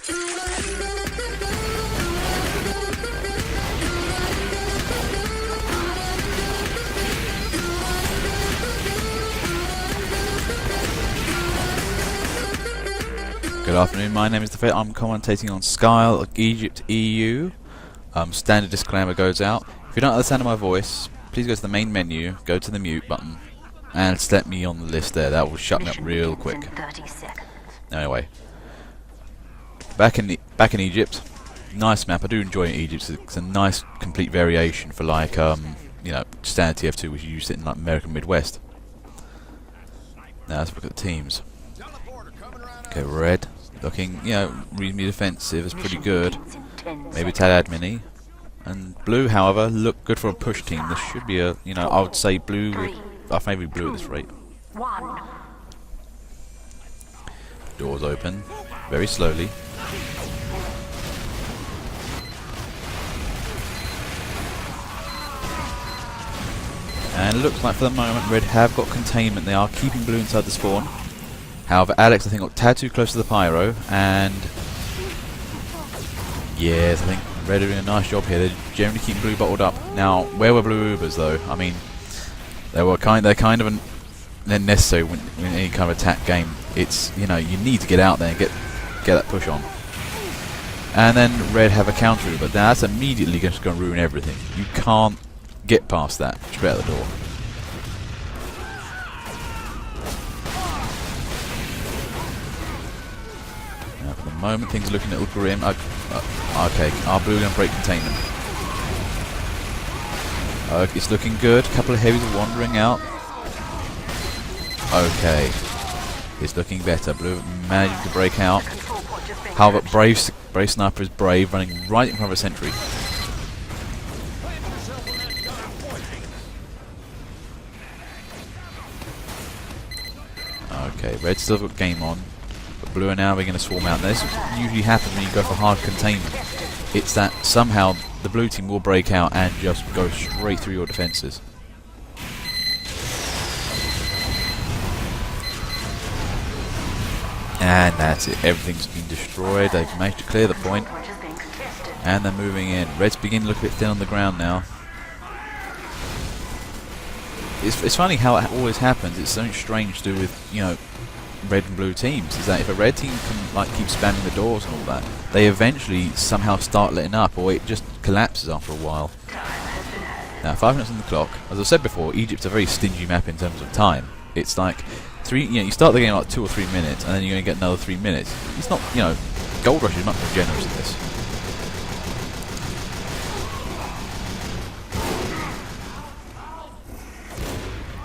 Good afternoon, my name is The Fit. I'm commentating on Skyle, Egypt, EU. Standard disclaimer goes out. If you don't understand my voice, please go to the main menu, go to the mute button, and set me on the list there. That will shut me up real quick. Anyway, back in Egypt, nice map. I do enjoy Egypt. It's a nice complete variation for like you know, standard TF2, which you use it in like American Midwest. Now let's look at the teams. Okay, red, looking, you know, reasonably defensive, is pretty good. Maybe a tad admin-y. And blue, however, look good for a push team. This should be a, you know, I would say blue, I favour blue at this rate. Doors open, very slowly. And it looks like for the moment red have got containment. They are keeping blue inside the spawn. However, Alex, I think, got a tad too close to the pyro, and yes, I think red are doing a nice job here. They're generally keeping blue bottled up. Now, where were blue Ubers though? I mean, they're kind of they're necessary when any kind of attack game. It's, you know, you need to get out there and get that push on. And then red have a counter Uber. Now that's immediately just going to ruin everything. You can't get past that. Straight out the door. At the moment, things are looking a little grim. Okay, are blue going to break containment? It's looking good. A couple of heavies are wandering out. Okay, it's looking better. Blue managing to break out. However, brave sniper is brave, running right in front of a sentry. Okay, red still got game on. Blue are now beginning to swarm out. Now, this usually happens when you go for hard containment. It's that somehow the blue team will break out and just go straight through your defences. And that's it. Everything's been destroyed. They've managed to clear the point. And they're moving in. Red's beginning to look a bit thin on the ground now. It's funny how it always happens. It's something strange to do with, you know, red and blue teams, is that if a red team can like keep spamming the doors and all that, they eventually somehow start letting up, or it just collapses after a while. Now 5 minutes on the clock. As I said before, Egypt's a very stingy map in terms of time. It's like you start the game like 2 or 3 minutes, and then you're going to get another 3 minutes. It's not, you know, Gold Rush is much more generous than this.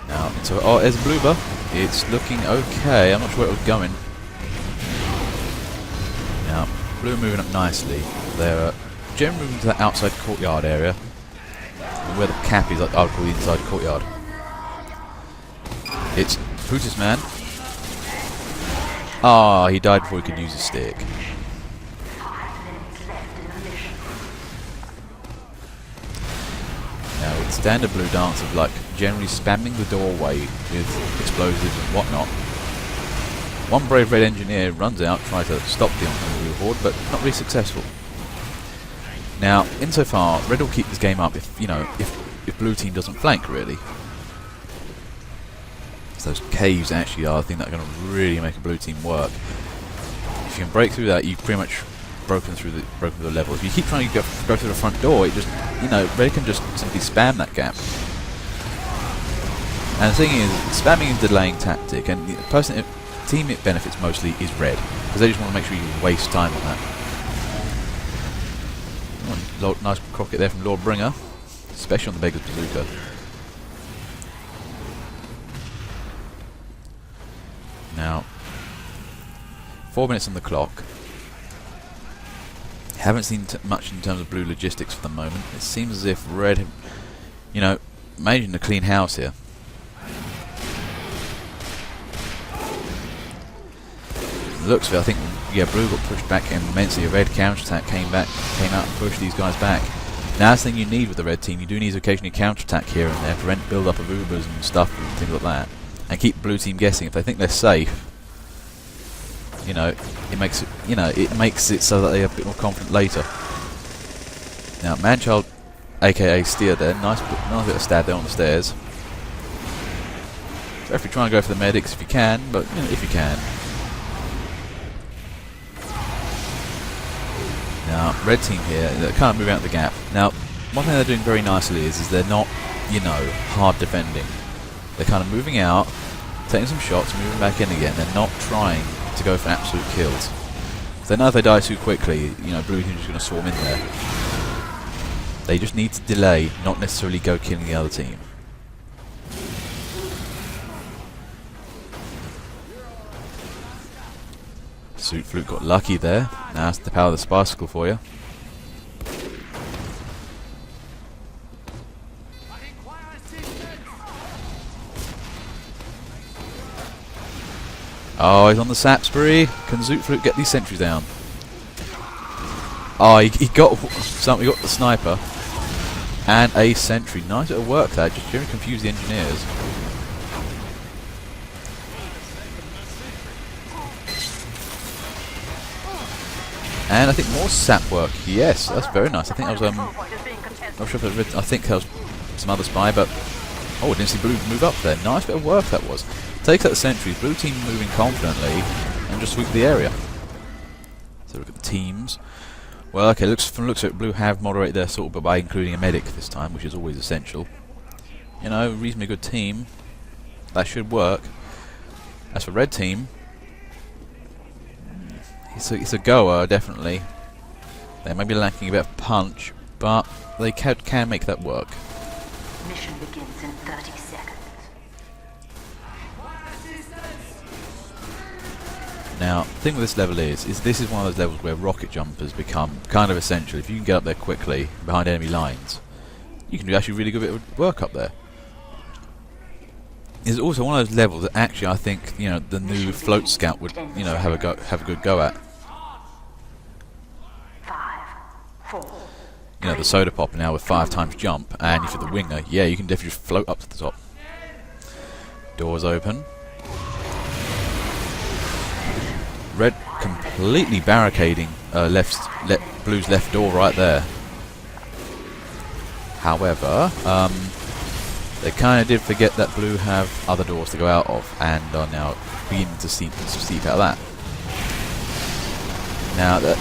Now, oh, there's a blue buff. It's looking okay. I'm not sure where it was going. Now, blue are moving up nicely. They're generally moving to that outside courtyard area, where the cap is, like I would call the inside courtyard. It's Putis man. Ah, he died before he could use his stick. Now, with standard blue dance of like generally spamming the doorway with explosives and whatnot. One brave red engineer runs out, tries to stop the oncoming blue horde, but not really successful. Now, insofar, red will keep this game up if, you know, if blue team doesn't flank really. So those caves actually are the thing that are going to really make a blue team work. If you can break through that, you've pretty much broken through the level. If you keep trying to go through the front door, it just, you know, red can just simply spam that gap. And the thing is, spamming is a delaying tactic, and the team it benefits mostly is red, because they just want to make sure you waste time on that. Oh, nice crocket there from Lord Bringer, especially on the Beggar's Bazooka. Now, 4 minutes on the clock. Haven't seen much in terms of blue logistics for the moment. It seems as if red have, you know, managing to clean house here. Looks of it, I think, yeah, blue got pushed back immensely. A red counter-attack came out and pushed these guys back. Now that's the thing you need with the red team. You do need to occasionally counter-attack here and there, prevent build-up of Ubers and stuff and things like that. And keep blue team guessing. If they think they're safe, You know, it makes it, you know, it makes it so that they are a bit more confident later. Now, Manchild, aka Steer, there, nice bit of stab there on the stairs. So if you try and go for the medics if you can, but you know, if you can. Now, red team here, they're kind of moving out the gap. Now, one thing they're doing very nicely is they're not, you know, hard defending. They're kind of moving out, taking some shots, moving back in again. They're not trying to go for absolute kills. They know if they die too quickly, you know, blue team's just going to swarm in there. They just need to delay, not necessarily go killing the other team. Suit Flute got lucky there. Now that's the power of the Sparsicle for you. Oh, he's on the sap spree. Can Zoot Flute get these sentries down? Oh, he got something. He got the sniper and a sentry. Nice bit of work there. Just generally confuse the engineers. And I think more sap work. Yes, that's very nice. I think that was not sure if it was, I think that was some other spy, but oh, I didn't see blue move up there. Nice bit of work that was. Takes out the sentries. Blue team moving confidently and just sweep the area. So look at the teams. Well, okay, from looks at it, blue have moderated their sort of by including a medic this time, which is always essential. You know, reasonably good team. That should work. As for red team, it's a goer, definitely. They may be lacking a bit of punch, but they can make that work. Mission begins in 30 seconds. Now, the thing with this level is this is one of those levels where rocket jumpers become kind of essential. If you can get up there quickly, behind enemy lines, you can do actually really good bit of work up there. It's also one of those levels that actually I think, you know, the new float scout would, you know, have a good go at. 5, 4. You know, the soda pop now with 5 times jump, and if you're the winger, yeah, you can definitely just float up to the top. Doors open. Red completely barricading blue's left door right there. However, they kind of did forget that blue have other doors to go out of, and are now beginning to seep out of that. Now, the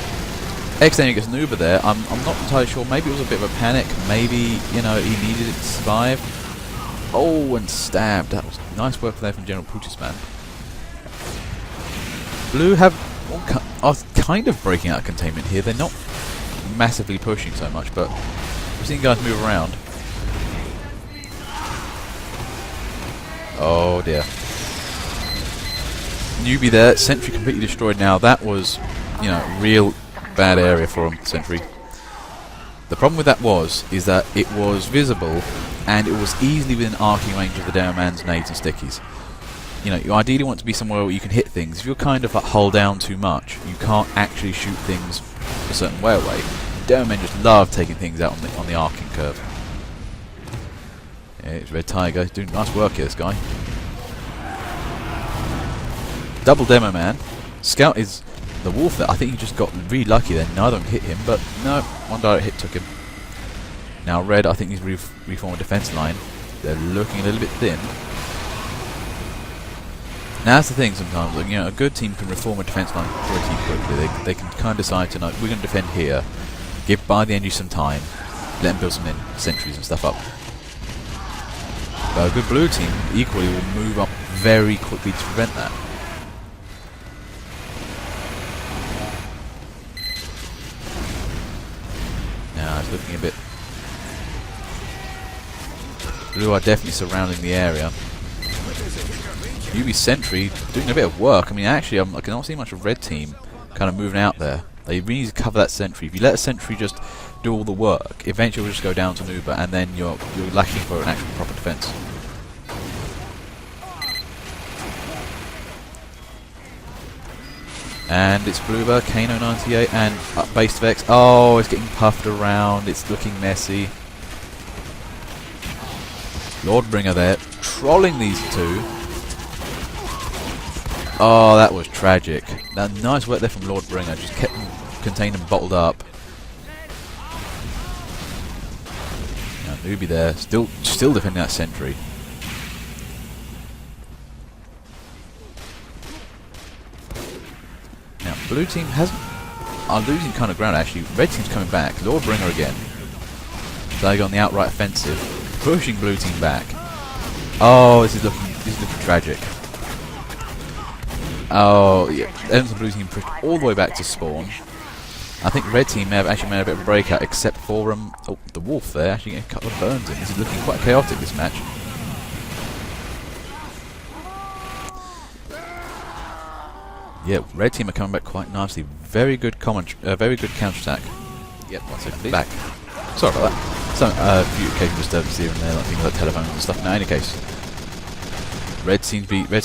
X-Daniel gets an Uber there. I'm not entirely sure. Maybe it was a bit of a panic. Maybe, you know, he needed it to survive. Oh, and stabbed. That was nice work there from General Putisman. Blue are kind of breaking out of containment here. They're not massively pushing so much, but we've seen guys move around. Oh dear. Newbie there. Sentry completely destroyed now. That was, you know, real bad area for him, Sentry. The problem with that is that it was visible and it was easily within arcing range of the Demo Man's nades and stickies. You know, you ideally want to be somewhere where you can hit things. If you're kind of like hull down too much, you can't actually shoot things a certain way away. Demo Men just love taking things out on the arcing curve. Yeah, it's Red Tiger. He's doing nice work here, this guy. Double Demo Man. Scout is the wolf there. I think he just got really lucky there. Neither of them hit him, but no, one direct hit took him. Now Red, I think he's reformed a defense line. They're looking a little bit thin. Now that's the thing sometimes, like, you know, a good team can reform a defense line pretty quickly. They can kind of decide to know, we're going to defend here, buy the enemy some time, let them build some sentries and stuff up. But a good blue team equally will move up very quickly to prevent that. Now it's looking a bit... Blue are definitely surrounding the area. UB Sentry doing a bit of work. I mean, actually, I cannot see much of red team kind of moving out there. They really need to cover that sentry. If you let a sentry just do all the work, eventually it'll just go down to Nuba, and then you're lacking for an actual proper defense. And it's Bluebird, Kano 98, and Base Vex. Oh, it's getting puffed around. It's looking messy. Lordbringer there, trolling these two. Oh, that was tragic. Now, nice work there from Lord Bringer. Just kept them contained and bottled up. Now, newbie there, still defending that sentry. Now, blue team are losing kind of ground actually. Red team's coming back. Lord Bringer again. They go on the outright offensive, pushing blue team back. Oh, this is looking tragic. Oh, yeah. The blue team pushed all the way back to spawn. I think red team may have actually made a bit of a breakout, except for oh, the wolf there actually getting a couple of burns in. This is looking quite chaotic, this match. Yeah, red team are coming back quite nicely. Very good very good counter attack. Yep, one second, please. Back. Sorry about that. Some few occasional disturbances here and there, like things like telephones and stuff. Now, in any case, red's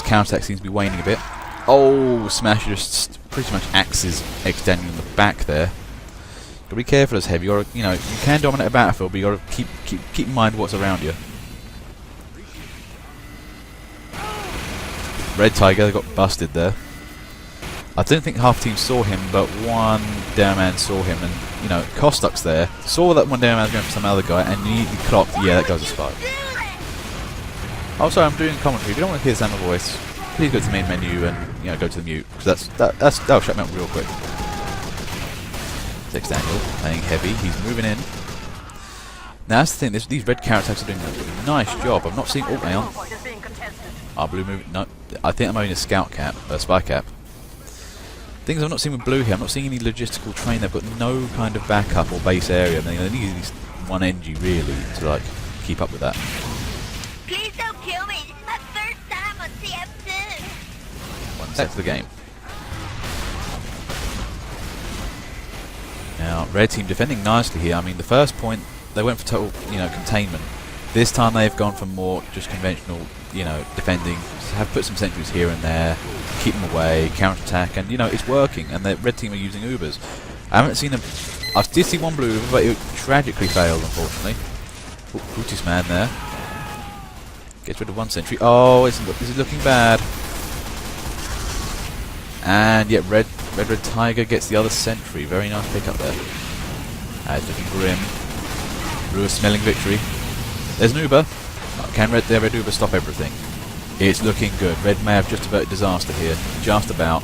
counter attack seems to be waning a bit. Oh, Smash just pretty much axes extending in the back there. Gotta be careful as heavy. You can dominate a battlefield, but you gotta keep in mind what's around you. Red Tiger got busted there. I don't think half the team saw him, but one down man saw him, and Kostuk's there. Saw that one down man was going for some other guy, and immediately clocked. Yeah, that guy's a spy. Oh, sorry, I'm doing commentary. If you don't want to hear the sound of my voice, please go to the main menu and go to the mute, because that'll shut me up real quick. Six Daniel playing heavy. He's moving in. Now that's the thing. These red counter attacks are doing a nice job. I'm not seeing. Oh, hang on. Ah, blue moving. No, I think I'm owning a scout cap, a spy cap. Things I'm not seeing with blue here. I'm not seeing any logistical train. They've got no kind of backup or base area. They need at least one NG really to keep up with that. Please don't kill me. This is my first time on TF2. 1 sec for the game. Now, red team defending nicely here. I mean, the first point they went for total, containment. This time they've gone for more just conventional, defending. Have put some sentries here and there, keep them away, counter attack, and it's working. And the red team are using Ubers. I haven't seen them. I did see one blue Uber, but it tragically failed, unfortunately. Bootis man there. Gets rid of one sentry. Oh, this is looking bad. And yet, red Tiger gets the other sentry. Very nice pickup there. It's looking grim. Blue is smelling victory. There's an Uber. Can red Uber stop everything? It's looking good. Red may have just averted disaster here. Just about.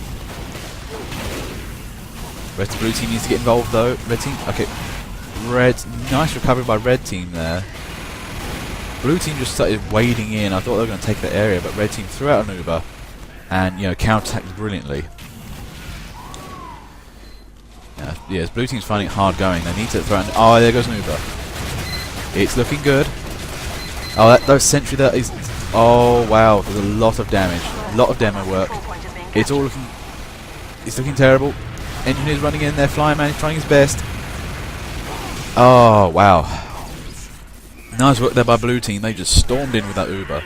Red to blue team needs to get involved though. Red team. Okay. Nice recovery by red team there. Blue team just started wading in. I thought they were going to take that area, but red team threw out an Uber and counter-attacked brilliantly. Yes, blue team's finding it hard going. They need to throw out. Oh, there goes an Uber. It's looking good. Oh, that sentry there is. Oh wow, there's a lot of damage, a lot of demo work. It's looking terrible. Engineer's running in there. Flying man is trying his best. Oh wow. Nice work there by blue team. They just stormed in with that Uber.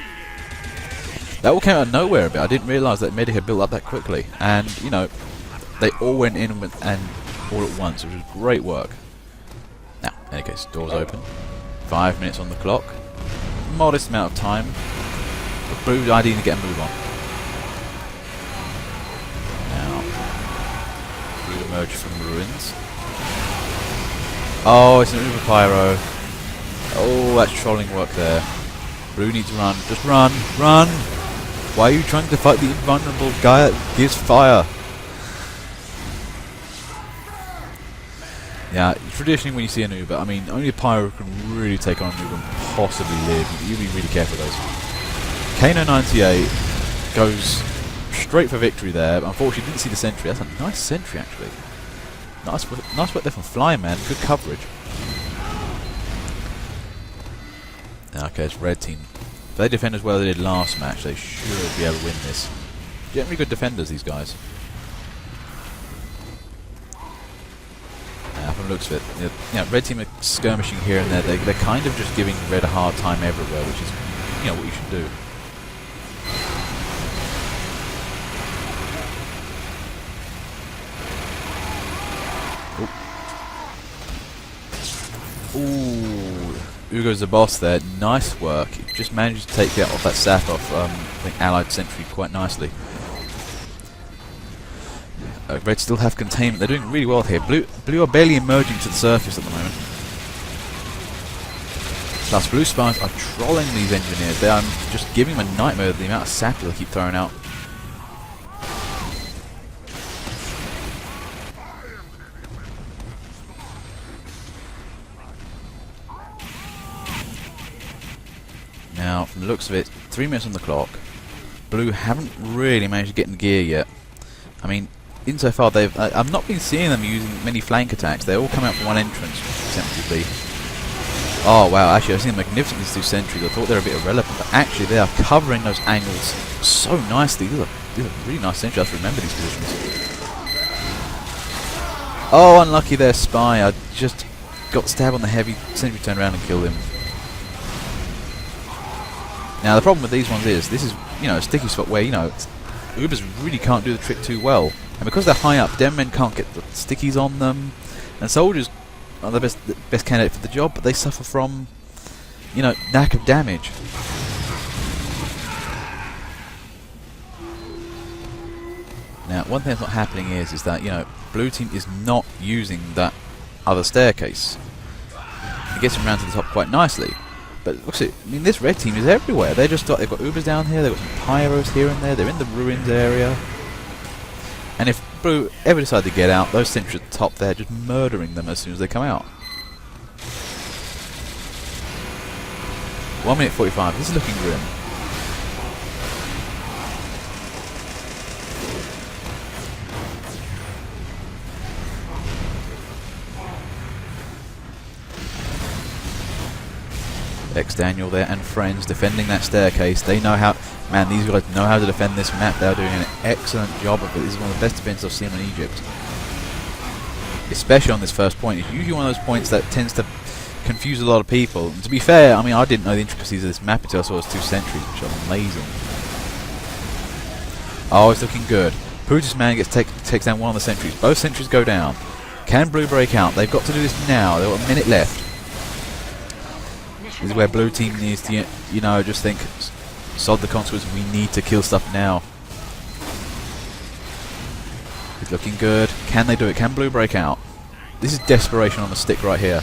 That all came out of nowhere a bit. I didn't realise that Medi had built up that quickly. And, they all went in and all at once, which was great work. Now, in any case, doors open. 5 minutes on the clock. Modest amount of time. But blue ideally to get a move on. Now, blue emerge from the ruins. Oh, it's an Uber Pyro. Oh, that's trolling work there. Blue needs to run. Just run. Run! Why are you trying to fight the invulnerable guy that gives fire? Yeah, traditionally when you see an Uber, I mean, only a Pyro can really take on an Uber and possibly live. You be really careful with those. Kano 98 goes straight for victory there, but unfortunately didn't see the sentry. That's a nice sentry, actually. Nice work there from Flying Man. Good coverage. Okay, it's red team. If they defend as well as they did last match, they should be able to win this. Generally good defenders, these guys. From the looks of it, red team are skirmishing here and there. They're kind of just giving red a hard time everywhere, which is, what you should do. Ooh, Ugo's the boss there. Nice work. He just managed to take it off that sap off, I think, allied sentry quite nicely. Red still have containment. They're doing really well here. Blue are barely emerging to the surface at the moment. Plus, Blue spies are trolling these engineers. They are just giving them a nightmare with the amount of sap they keep throwing out. Now, from the looks of it, 3 minutes on the clock. Blue haven't really managed to get in gear yet. I mean, insofar I've not been seeing them using many flank attacks. They all come out from one entrance, tentatively. Oh wow, actually I've seen them magnificently these two sentries. I thought they were a bit irrelevant, but actually they are covering those angles so nicely. These are really nice sentries. I have to remember these positions. Oh, unlucky there, Spy. I just got stabbed on the heavy. Sentry turned around and killed him. Now the problem with these ones is, this is, you know, a sticky spot where, you know, Ubers really can't do the trick too well. And because they're high up, dem men can't get the stickies on them. And soldiers are the best candidate for the job, but they suffer from, you know, lack of damage. Now, one thing that's not happening is that, you know, Blue team is not using that other staircase. It gets them around to the top quite nicely. But look, I mean, this red team is everywhere. They've got Ubers down here, they've got some pyros here and there, they're in the ruins area. And if Blue ever decide to get out, those sentries at the top, they're just murdering them as soon as they come out. 1 minute 45, this is looking grim. Daniel there and friends defending that staircase. They know how, man, these guys know how to defend this map. They're doing an excellent job of it. This is one of the best defenses I've seen in Egypt. Especially on this first point. It's usually one of those points that tends to confuse a lot of people. And to be fair, I mean, I didn't know the intricacies of this map until I saw those two sentries, which are amazing. Oh, it's looking good. Brutus Man takes down one of the sentries. Both sentries go down. Can Blue break out? They've got to do this now. They've got a minute left. This is where Blue team needs to, you know, just think, sod the consequences, we need to kill stuff now. It's looking good. Can they do it? Can Blue break out? This is desperation on the stick right here.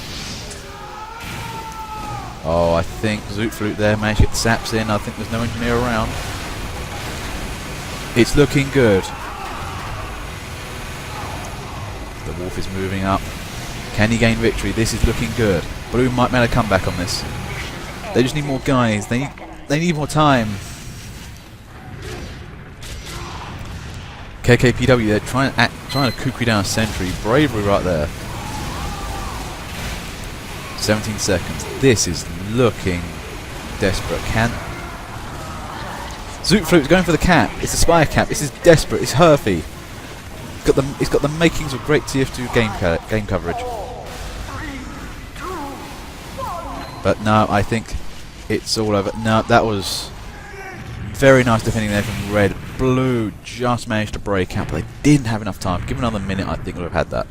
Oh, I think Zootflute there managed to get the saps in. I think there's no engineer around. It's looking good. The Wolf is moving up. Can he gain victory? This is looking good. Blue might make a comeback on this. They just need more guys. They need more time. KKPW, they're trying to kukri down a sentry. Bravery right there. 17 seconds. This is looking desperate. Can Zootflute's going for the cap. It's a spy cap. This is desperate. It's Herfy. It's got the makings of great TF2 game coverage. But no, I think it's all over. No, that was very nice defending there from Red. Blue just managed to break out, but they didn't have enough time. Give another minute, I think we would have had that.